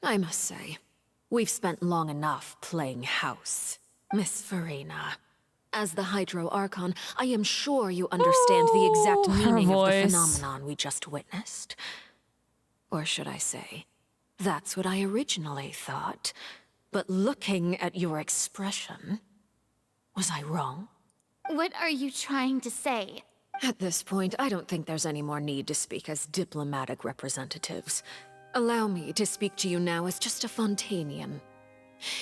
I must say, we've spent long enough playing house. Miss Farina, as the Hydro Archon, I am sure you understand the exact meaning of the phenomenon we just witnessed. Or should I say, that's what I originally thought. But looking at your expression, was I wrong? What are you trying to say? At this point, I don't think there's any more need to speak as diplomatic representatives. Allow me to speak to you now as just a Fontanian.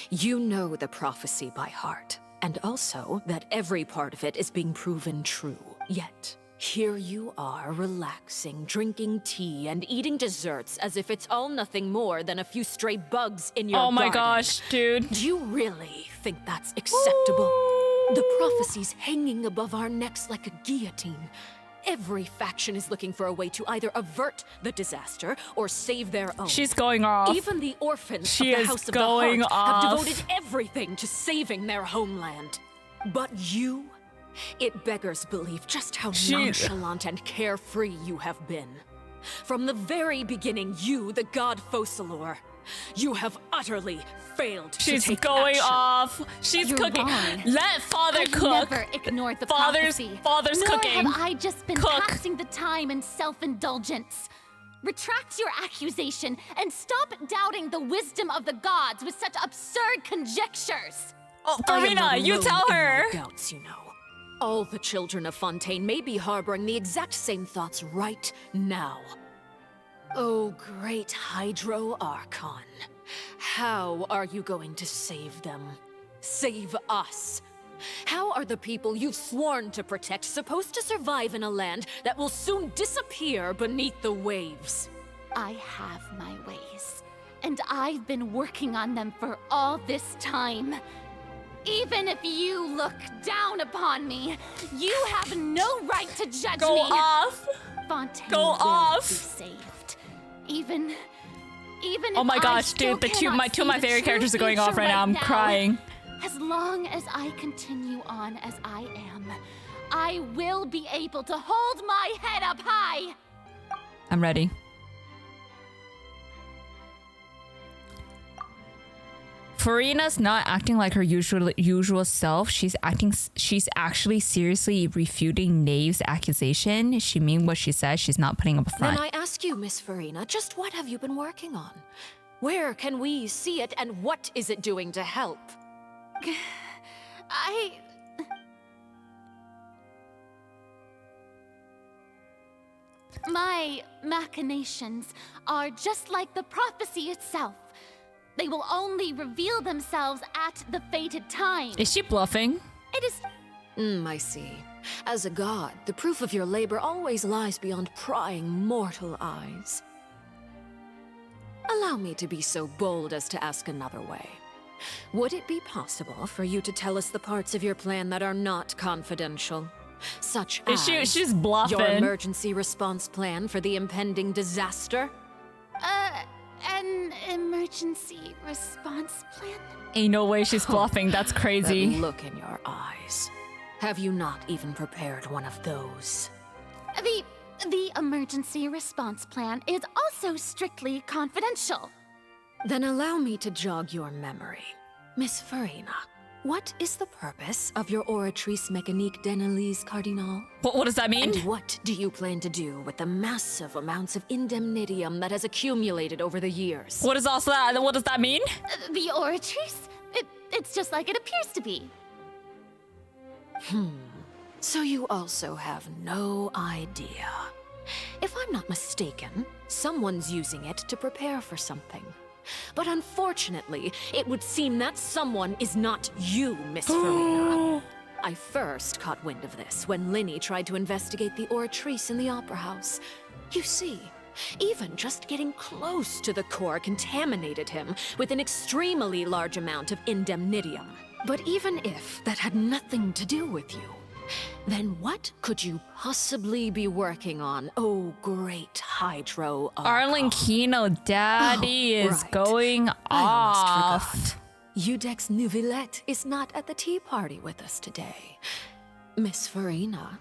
You know the prophecy by heart, and also that every part of it is being proven true. Yet, here you are relaxing, drinking tea, and eating desserts as if it's all nothing more than a few stray bugs in your garden. Oh my gosh, dude. Do you really think that's acceptable? The prophecy's hanging above our necks like a guillotine. Every faction is looking for a way to either avert the disaster or save their own. She's going off. Even the orphans of the House of the Heart have devoted everything to saving their homeland. But you, it beggars belief just how nonchalant and carefree you have been. From the very beginning, you, the god Focalor, you have utterly failed to take She's going action. off. She's cooking. Wrong. Let father I've cook. never ignored the Father's prophecy. Nor cooking. have I just been Cook. passing the time in self-indulgence. Retract your accusation and stop doubting the wisdom of the gods with such absurd conjectures. Oh, I am Farina, not you alone tell in her. my doubts, you know. All the children of Fontaine may be harboring the exact same thoughts right now. Oh, great Hydro Archon. How are you going to save them? Save us? How are the people you've sworn to protect supposed to survive in a land that will soon disappear beneath the waves? I have my ways, and I've been working on them for all this time. Even if you look down upon me, you have no right to judge Go me. off. Fontaine Go will off. be saved. Even Oh if my I gosh, still dude, two cannot of my see the favorite true characters are going off future right now. I'm now, crying. As long as I continue on as I am, I will be able to hold my head up high. I'm ready. Farina's not acting like her usual self. She's actually seriously refuting Knave's accusation. Is she mean what she says? She's not putting up a front. Then I ask you, Miss Farina, just what have you been working on? Where can we see it, and what is it doing to help? My machinations are just like the prophecy itself. They will only reveal themselves at the fated time. Is she bluffing? It is... I see. As a god, the proof of your labor always lies beyond prying mortal eyes. Allow me to be so bold as to ask another way. Would it be possible for you to tell us the parts of your plan that are not confidential? Such as She's bluffing. your emergency response plan for the impending disaster? An emergency response plan? Ain't no way she's bluffing. That's That crazy. look in your eyes. Have you not even prepared one of those? The emergency response plan is also strictly confidential. Then allow me to jog your memory. Miss Farina, what is the purpose of your Oratrice Mécanique d'Analyse Cardinal? What does that mean? And what do you plan to do with the massive amounts of indemnitium that has accumulated over the years? What is also that? What does that mean? The Oratrice? It's just like it appears to be. So you also have no idea. If I'm not mistaken, someone's using it to prepare for something. But unfortunately, it would seem that someone is not you, Miss Farina. I first caught wind of this when Linny tried to investigate the Oratrice in the Opera House. You see, even just getting close to the core contaminated him with an extremely large amount of indemnitium. But even if that had nothing to do with you, then what could you possibly be working on, oh great Hydro Archon? Arlecchino daddy is right. going I almost off. forgot. Udex Nouvillette is not at the tea party with us today. Miss Farina,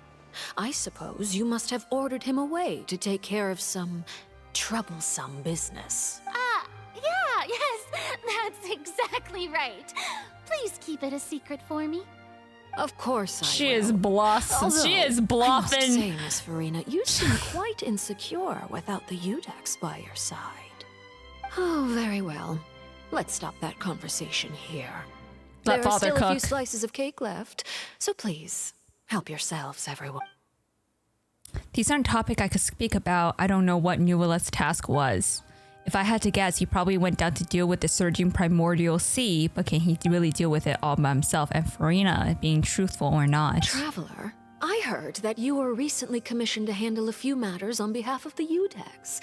I suppose you must have ordered him away to take care of some troublesome business. Yeah, yes, that's exactly right. Please keep it a secret for me. Of course I She will. is bluffing. She is I must bluffing. say, Miss Farina, you seem quite insecure without the Udex by your side. Oh, very well. Let's stop that conversation here. Let There are Father still a few cook. slices of cake left, so please, help yourselves, everyone. These aren't topic I could speak about. I don't know what Nuala's task was. If I had to guess, he probably went down to deal with the surging primordial sea, but can he really deal with it all by himself? And Farina, being truthful or not? Traveler, I heard that you were recently commissioned to handle a few matters on behalf of the Udex.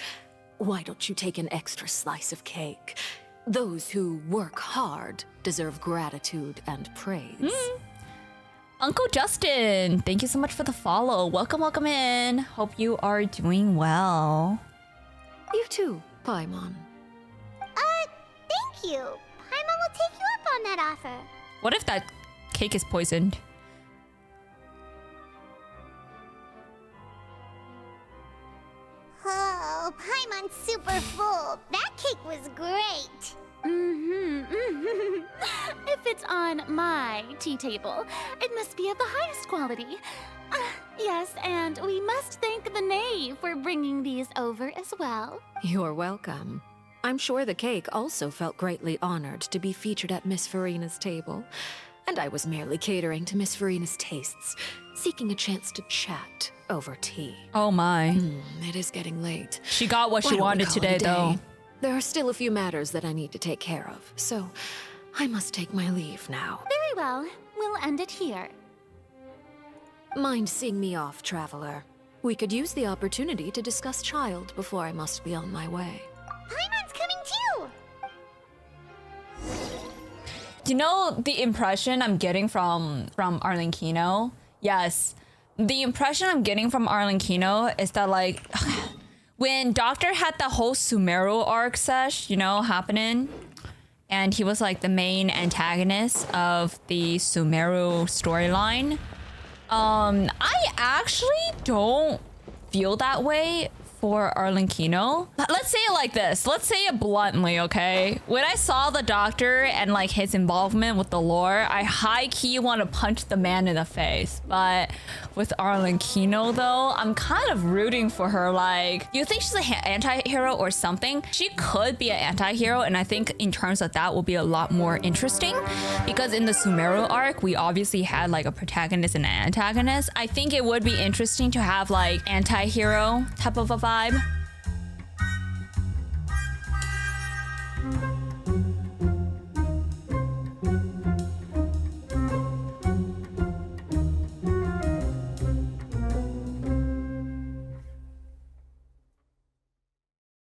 Why don't you take an extra slice of cake? Those who work hard deserve gratitude and praise. Uncle Justin, thank you so much for the follow. Welcome in. Hope you are doing well. You too, Paimon. Thank you. Paimon will take you up on that offer. What if that cake is poisoned? Oh, Paimon's super full. That cake was great. If it's on my tea table, it must be of the highest quality. Yes, and we must thank the knave for bringing these over as well. You're welcome. I'm sure the cake also felt greatly honored to be featured at Miss Farina's table. And I was merely catering to Miss Farina's tastes, seeking a chance to chat over tea. Oh my. It is getting late. She got what Why she don't we wanted call today, it a though. day? There are still a few matters that I need to take care of, so I must take my leave now. Very well, we'll end it here. Mind seeing me off, traveler? We could use the opportunity to discuss child before I must be on my way. Paimon's coming too. Do you know the impression I'm getting from Arlecchino? Yes. The impression I'm getting from Arlecchino is that, like, when Doctor had the whole Sumeru arc sesh, happening, and he was like the main antagonist of the Sumeru storyline, I actually don't feel that way for Arlecchino. Let's say it like this. Let's say it bluntly, okay? When I saw the Doctor and like his involvement with the lore, I high-key want to punch the man in the face. But with Arlecchino though, I'm kind of rooting for her. Like, you think she's an anti-hero or something? She could be an anti-hero, and I think in terms of that will be a lot more interesting, because in the Sumeru arc, we obviously had like a protagonist and an antagonist. I think it would be interesting to have like anti-hero type of a vibe.